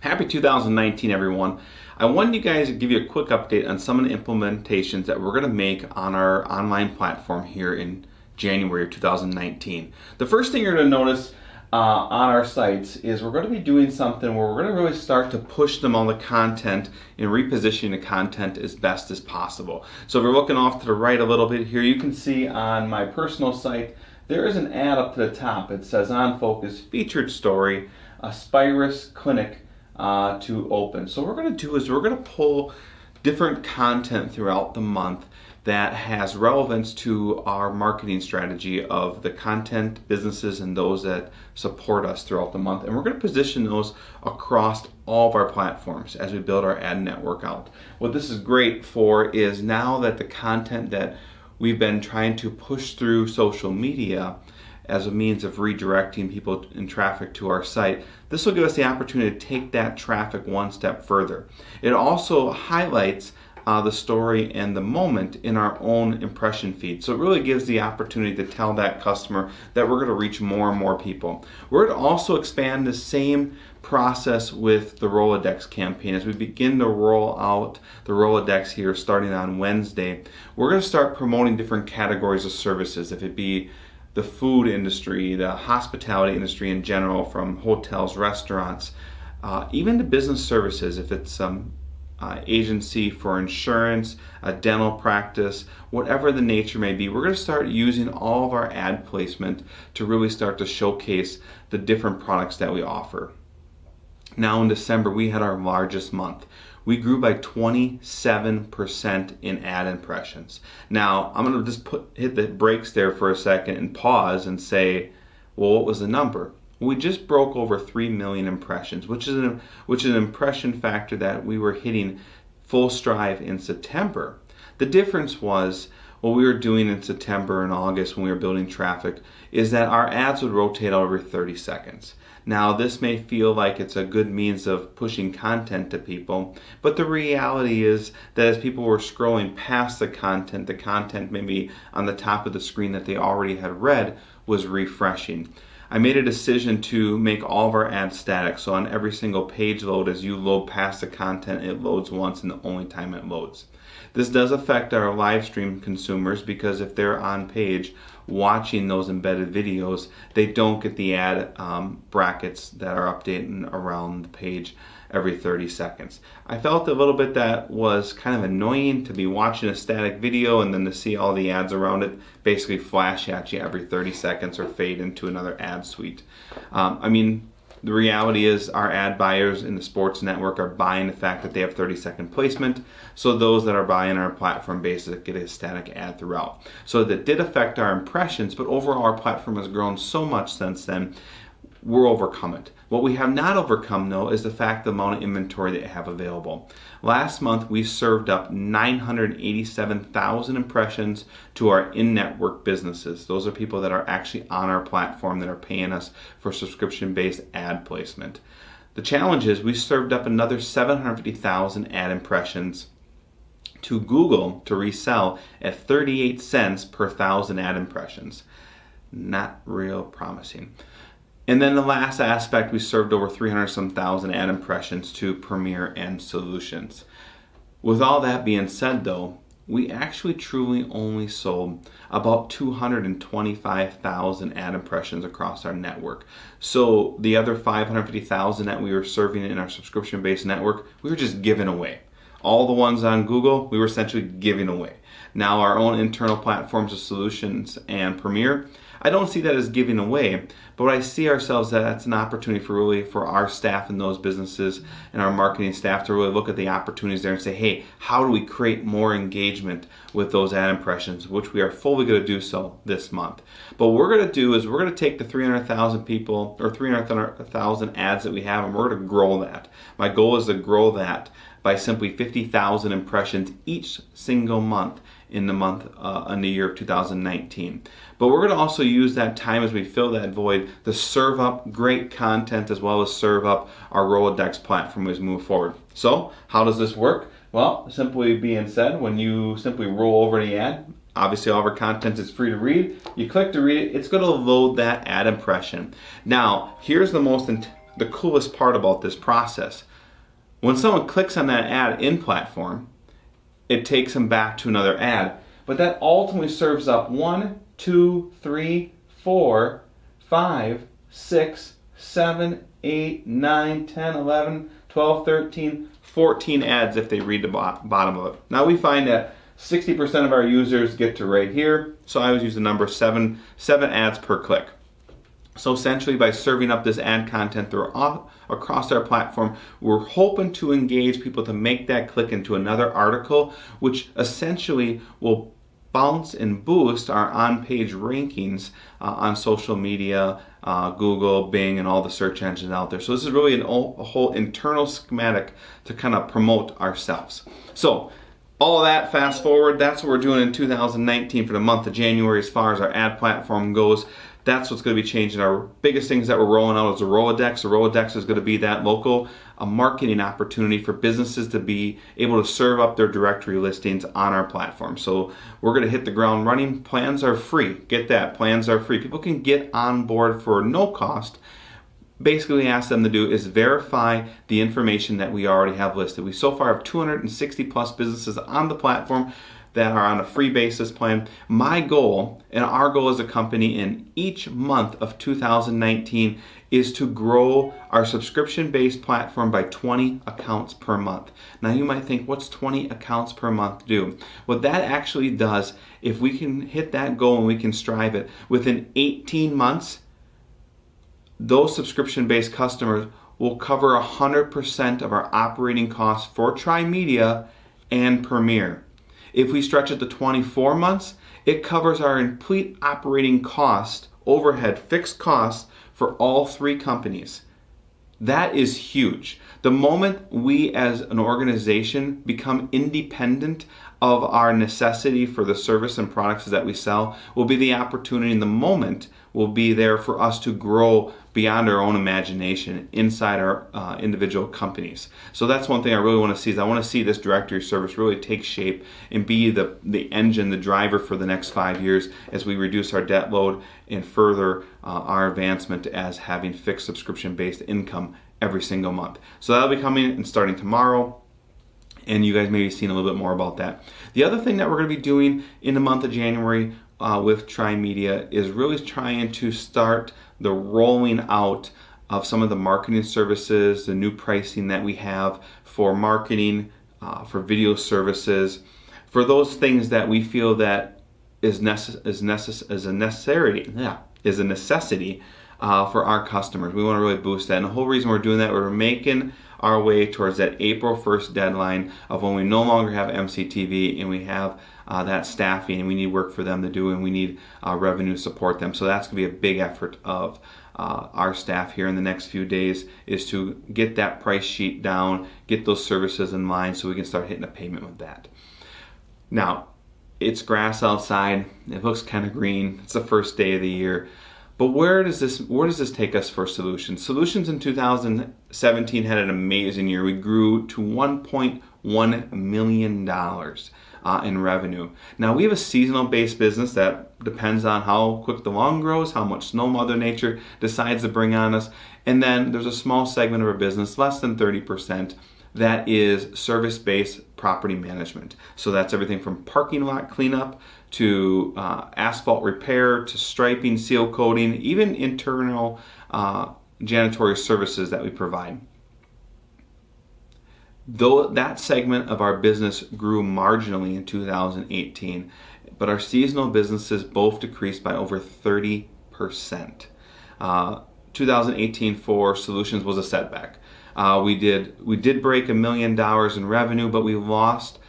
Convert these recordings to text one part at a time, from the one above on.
Happy 2019, everyone. I wanted you guys to give you a quick update on some of the implementations that we're going to make on our online platform here in January of 2019. The first thing you're going to notice on our sites is we're going to be doing something where we're going to really start to push them on the content and repositioning the content as best as possible. So if you're looking off to the right a little bit here, you can see on my personal site, there is an ad up to the top. It says On Focus featured story, Aspirus Clinic to open. So what we're going to do is we're going to pull different content throughout the month that has relevance to our marketing strategy of the content businesses and those that support us throughout the month. And we're going to position those across all of our platforms as we build our ad network out. What this is great for is now that the content that we've been trying to push through social media as a means of redirecting people and traffic to our site, this will give us the opportunity to take that traffic one step further. It also highlights the story and the moment in our own impression feed. So it really gives the opportunity to tell that customer that we're going to reach more and more people. We're going to also expand the same process with the Rolodex campaign. As we begin to roll out the Rolodex here starting on Wednesday, we're going to start promoting different categories of services, if it be the food industry, the hospitality industry in general, from hotels, restaurants, even to business services, if it's agency for insurance, a dental practice, whatever the nature may be. We're going to start using all of our ad placement to really start to showcase the different products that we offer. Now in December, we had our largest month. We grew by 27% in ad impressions. Now, I'm going to just hit the brakes there for a second and pause and say, well, what was the number? We just broke over 3 million impressions, which is an impression factor that we were hitting full stride in September. The difference was what we were doing in September and August when we were building traffic is that our ads would rotate out every 30 seconds. Now, this may feel like it's a good means of pushing content to people, but the reality is that as people were scrolling past the content maybe on the top of the screen that they already had read was refreshing. I made a decision to make all of our ads static, so on every single page load, as you load past the content, it loads once and the only time it loads. This does affect our live stream consumers because if they're on page watching those embedded videos, they don't get the ad brackets that are updating around the page every 30 seconds. I felt a little bit that was kind of annoying to be watching a static video and then to see all the ads around it basically flash at you every 30 seconds or fade into another ad suite. The reality is our ad buyers in the sports network are buying the fact that they have 30-second placement, so those that are buying our platform basically get a static ad throughout. So that did affect our impressions, but overall our platform has grown so much since then, we'll overcome it. What we have not overcome, though, is the fact the amount of inventory that you have available. Last month, we served up 987,000 impressions to our in-network businesses. Those are people that are actually on our platform that are paying us for subscription-based ad placement. The challenge is we served up another 750,000 ad impressions to Google to resell at 38 cents per thousand ad impressions. Not real promising. And then the last aspect, we served over 300-some thousand ad impressions to Premier and Solutions. With all that being said, though, we actually truly only sold about 225,000 ad impressions across our network. So the other 550,000 that we were serving in our subscription-based network, we were just giving away. All the ones on Google, we were essentially giving away. Now our own internal platforms of Solutions and Premier, I don't see that as giving away, but I see ourselves that that's an opportunity for our staff in those businesses and our marketing staff to really look at the opportunities there and say, hey, how do we create more engagement with those ad impressions, which we are fully going to do so this month. But what we're going to do is we're going to take the 300,000 people or 300,000 ads that we have and we're going to grow that. My goal is to grow that by simply 50,000 impressions each single month in the year of 2019. But we're going to also use that time as we fill that void to serve up great content as well as serve up our Rolodex platform as we move forward. So how does this work? Well, simply being said, when you simply roll over the ad, obviously all of our content is free to read. You click to read it, it's going to load that ad impression. Now, here's the most the coolest part about this process. When someone clicks on that ad in platform, it takes them back to another ad. But that ultimately serves up 1, 2, 3, 4, 5, 6, 7, 8, 9, 10, 11, 12, 13, 14 ads if they read the bottom of it. Now we find that 60% of our users get to right here, so I always use the number 7 ads per click. So essentially, by serving up this ad content across our platform, we're hoping to engage people to make that click into another article, which essentially will bounce and boost our on-page rankings on social media, Google, Bing, and all the search engines out there. So this is really a whole internal schematic to kind of promote ourselves. So all of that, fast forward, that's what we're doing in 2019 for the month of January as far as our ad platform goes. That's what's going to be changing. Our biggest things that we're rolling out is a Rolodex. The Rolodex is going to be that local marketing opportunity for businesses to be able to serve up their directory listings on our platform. So we're going to hit the ground running. Plans are free. Get that. Plans are free. People can get on board for no cost. Basically, what we ask them to do is verify the information that we already have listed. We so far have 260 plus businesses on the platform that are on a free basis plan. My goal and our goal as a company in each month of 2019 is to grow our subscription-based platform by 20 accounts per month. Now you might think, what's 20 accounts per month do? What that actually does, if we can hit that goal and we can strive it, within 18 months, those subscription-based customers will cover 100% of our operating costs for Tri-Media and Premier. If we stretch it to 24 months, it covers our complete operating cost, overhead, fixed costs for all 3 companies. That is huge. The moment we as an organization become independent of our necessity for the service and products that we sell, will be the opportunity, and the moment will be there for us to grow beyond our own imagination inside our individual companies. So that's one thing I really want to see, is I want to see this directory service really take shape and be the engine, the driver for the next 5 years as we reduce our debt load and further our advancement as having fixed subscription-based income every single month. So that'll be coming and starting tomorrow, and you guys may be seeing a little bit more about that. The other thing that we're going to be doing in the month of January with Tri-Media is really trying to start the rolling out of some of the marketing services, the new pricing that we have for marketing, for video services, for those things that we feel that is a necessity for our customers. We want to really boost that. And the whole reason we're doing that, we're making our way towards that April 1st deadline of when we no longer have MCTV and we have that staffing, and we need work for them to do, and we need revenue to support them. So that's going to be a big effort of our staff here in the next few days, is to get that price sheet down, get those services in line so we can start hitting a payment with that. Now, it's grass outside. It looks kind of green. It's the first day of the year. But where does this take us for Solutions? Solutions in 2017 had an amazing year. We grew to $1.1 million in revenue. Now, we have a seasonal-based business that depends on how quick the lawn grows, how much snow Mother Nature decides to bring on us. And then there's a small segment of our business, less than 30%, that is service-based property management. So that's everything from parking lot cleanup to asphalt repair to striping, seal coating, even internal janitorial services that we provide. Though that segment of our business grew marginally in 2018, but our seasonal businesses both decreased by over 30%. 2018 for Solutions was a setback. We did break $1 million in revenue, but we lost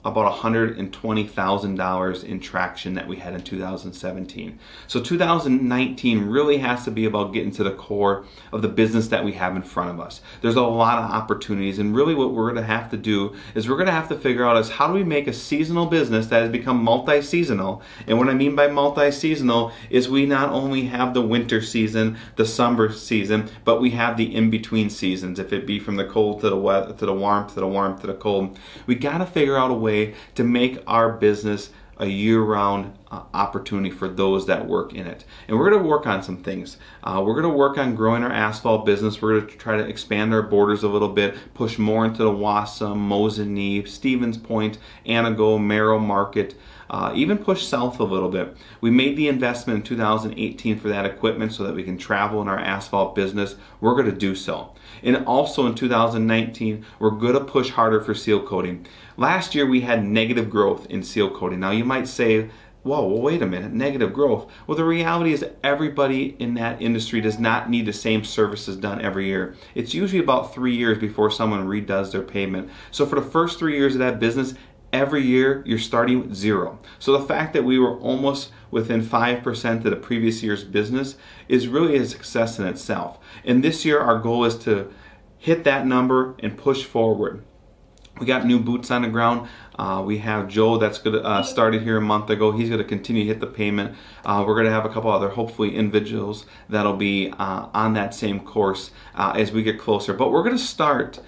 about $120,000 in traction that we had in 2017. So 2019 really has to be about getting to the core of the business that we have in front of us. There's a lot of opportunities, and really what we're going to have to do is we're going to have to figure out is how do we make a seasonal business that has become multi-seasonal. And what I mean by multi-seasonal is we not only have the winter season, the summer season, but we have the in-between seasons, if it be from the cold to the wet, to the warmth, to the warmth, to the cold. We got to figure out a way to make our business a year-round opportunity for those that work in it. And we're going to work on some things. We're going to work on growing our asphalt business. We're going to try to expand our borders a little bit, push more into the Wausau, Mosinee, Stevens Point, Anago, Merrill Market, even push south a little bit. We made the investment in 2018 for that equipment so that we can travel in our asphalt business. We're going to do so. And also in 2019, we're going to push harder for seal coating. Last year we had negative growth in seal coating. Now you might say, whoa, well, wait a minute, negative growth. Well, the reality is that everybody in that industry does not need the same services done every year. It's usually about 3 years before someone redoes their pavement. So for the first 3 years of that business, every year you're starting with zero. So the fact that we were almost within 5% of the previous year's business is really a success in itself. And this year our goal is to hit that number and push forward. We got new boots on the ground. We have Joe that's started here a month ago. He's going to continue to hit the payment. We're going to have a couple other, hopefully, individuals that'll be on that same course as we get closer. But we're going to start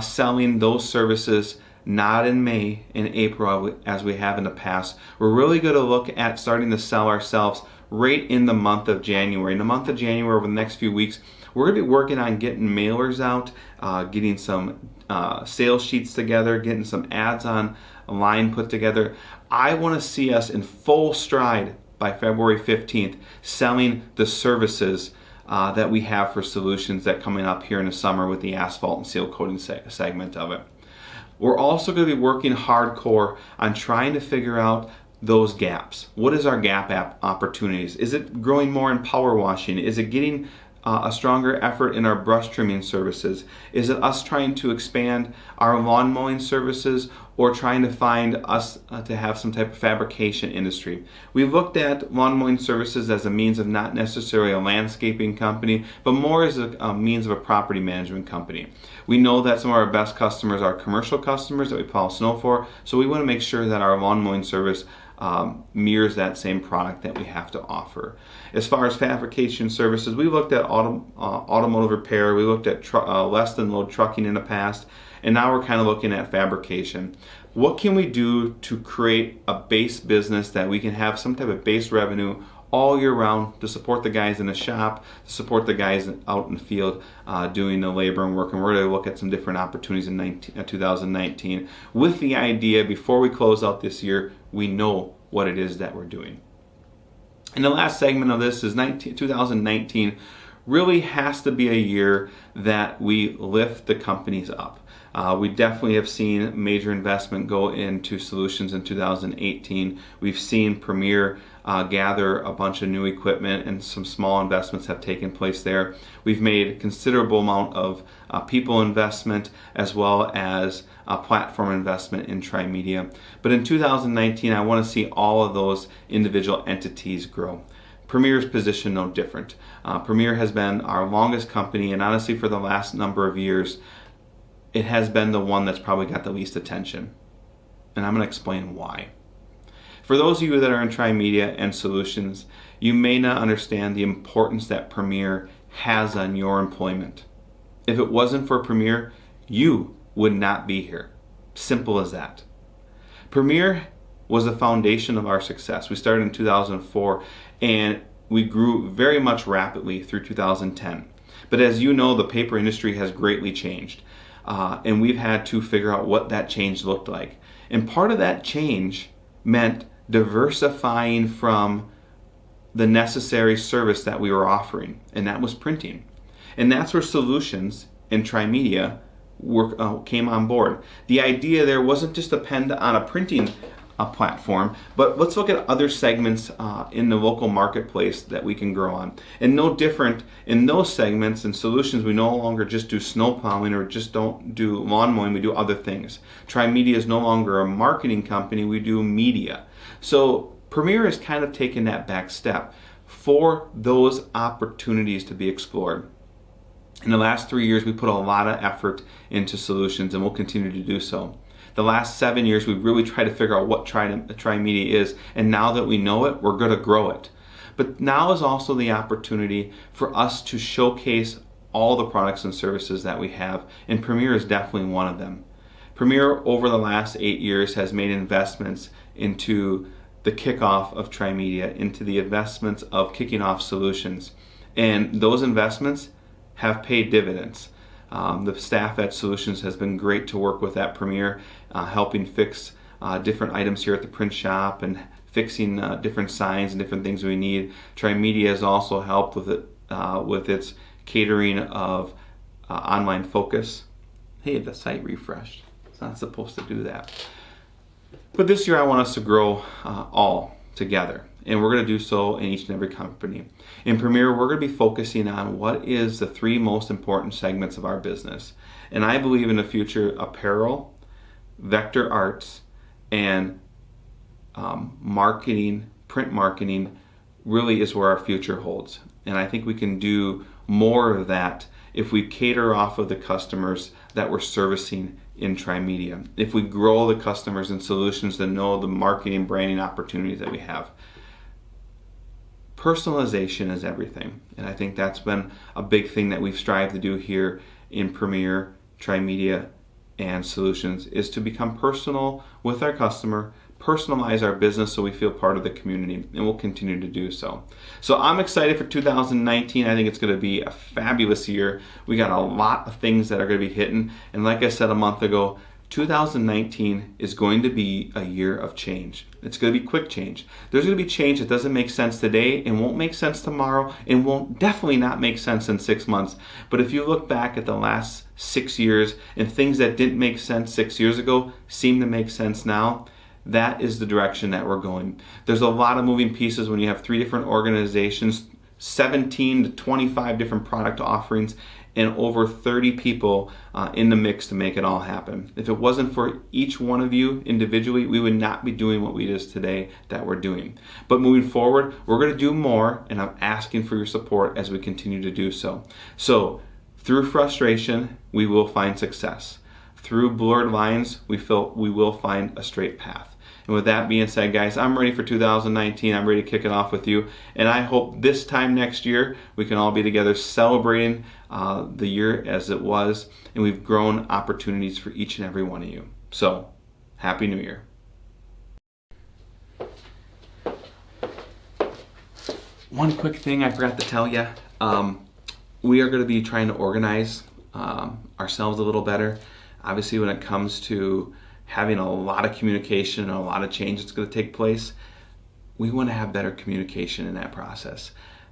selling those services not in May, in April, as we have in the past. We're really going to look at starting to sell ourselves right in the month of January. In the month of January, over the next few weeks, we're going to be working on getting mailers out, getting some sales sheets together, getting some ads online put together. I want to see us in full stride by February 15th, selling the services that we have for solutions that coming up here in the summer with the asphalt and seal coating segment of it. We're also going to be working hardcore on trying to figure out those gaps. What is our gap opportunities? Is it growing more in power washing? Is it getting a stronger effort in our brush trimming services? Is it us trying to expand our lawn mowing services, or trying to find us to have some type of fabrication industry? We've looked at lawn mowing services as a means of not necessarily a landscaping company, but more as a means of a property management company. We know that some of our best customers are commercial customers that we plow snow for, so we want to make sure that our lawn mowing service mirrors that same product that we have to offer. As far as fabrication services, we looked at automotive repair, we looked at less than load trucking in the past, and now we're kind of looking at fabrication. What can we do to create a base business that we can have some type of base revenue all year round to support the guys in the shop, to support the guys out in the field doing the labor and work? And we're going to look at some different opportunities in 2019 with the idea, before we close out this year, we know what it is that we're doing. And the last segment of this is 2019 really has to be a year that we lift the companies up. We definitely have seen major investment go into solutions in 2018. We've seen Premier gather a bunch of new equipment, and some small investments have taken place there. We've made a considerable amount of people investment as well as platform investment in Tri-Media. But in 2019, I want to see all of those individual entities grow. Premier's position no different. Premier has been our longest company, and honestly for the last number of years, it has been the one that's probably got the least attention. And I'm going to explain why. For those of you that are in Tri-Media and Solutions, you may not understand the importance that Premier has on your employment. If it wasn't for Premier, you would not be here. Simple as that. Premier was the foundation of our success. We started in 2004 and we grew very much rapidly through 2010. But as you know, the paper industry has greatly changed. And we've had to figure out what that change looked like. And part of that change meant diversifying from the necessary service that we were offering, and that was printing. And that's where Solutions and Tri-Media came on board. The idea there wasn't just to depend on a printing platform, but let's look at other segments in the local marketplace that we can grow on. And no different in those segments and Solutions, we no longer just do snow plowing or just don't do lawn mowing, we do other things. Tri-Media is no longer a marketing company, we do media. So Premier has kind of taken that back step for those opportunities to be explored. In the last 3 years, we put a lot of effort into Solutions, and we'll continue to do so. The last 7 years, we've really tried to figure out what Tri-Media is, and now that we know it, we're going to grow it. But now is also the opportunity for us to showcase all the products and services that we have, and Premier is definitely one of them. Premier, over the last 8 years, has made investments into the kickoff of Tri-Media into the investments of Kicking Off Solutions. And those investments have paid dividends. The staff at Solutions has been great to work with at Premier, helping fix different items here at the print shop and fixing different signs and different things we need. Tri-Media has also helped with it with its catering of online focus. Hey, the site refreshed. It's not supposed to do that. But this year I want us to grow all together, and we're going to do so in each and every company. In Premier, we're going to be focusing on what is the 3 most important segments of our business. And I believe in the future, apparel, vector arts, and marketing, print marketing really is where our future holds. And I think we can do more of that if we cater off of the customers that we're servicing in Tri-Media. If we grow the customers and Solutions that know the marketing branding opportunities that we have. Personalization is everything. And I think that's been a big thing that we've strived to do here in Premier, Tri-Media, and Solutions, is to become personal with our customer, personalize our business so we feel part of the community, and we'll continue to do so. So I'm excited for 2019. I think it's going to be a fabulous year. We got a lot of things that are going to be hitting, and like I said a month ago, 2019 is going to be a year of change. It's going to be quick change. There's going to be change that doesn't make sense today and won't make sense tomorrow and won't definitely not make sense in 6 months. But if you look back at the last 6 years and things that didn't make sense 6 years ago seem to make sense now, that is the direction that we're going. There's a lot of moving pieces when you have 3 different organizations, 17 to 25 different product offerings, and over 30 people in the mix to make it all happen. If it wasn't for each one of you individually, we would not be doing what we is today that we're doing. But moving forward, we're going to do more, and I'm asking for your support as we continue to do so. So through frustration, we will find success. Through blurred lines, we will find a straight path. And with that being said, guys, I'm ready for 2019. I'm ready to kick it off with you. And I hope this time next year, we can all be together celebrating the year as it was. And we've grown opportunities for each and every one of you. So, Happy New Year. One quick thing I forgot to tell you. We are going to be trying to organize ourselves a little better. Obviously, when it comes to having a lot of communication and a lot of change that's going to take place, we want to have better communication in that process.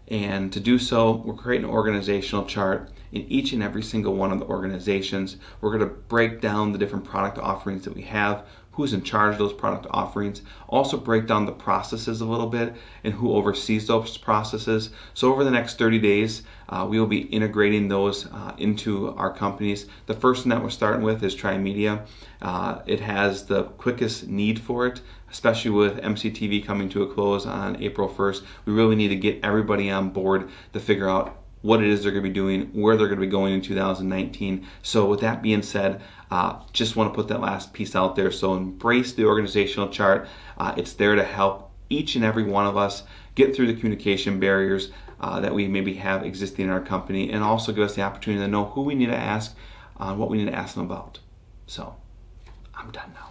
And to do so, we're creating an organizational chart in each and every single one of the organizations. We're going to break down the different product offerings that we have, who's in charge of those product offerings, also break down the processes a little bit and who oversees those processes. So over the next 30 days, we will be integrating those into our companies. The first one that we're starting with is Tri-Media. It has the quickest need for it, especially with MCTV coming to a close on April 1st. We really need to get everybody on board to figure out what it is they're going to be doing, where they're going to be going in 2019. So with that being said, just want to put that last piece out there. So embrace the organizational chart. It's there to help each and every one of us get through the communication barriers that we maybe have existing in our company, and also give us the opportunity to know who we need to ask, what we need to ask them about. So I'm done now.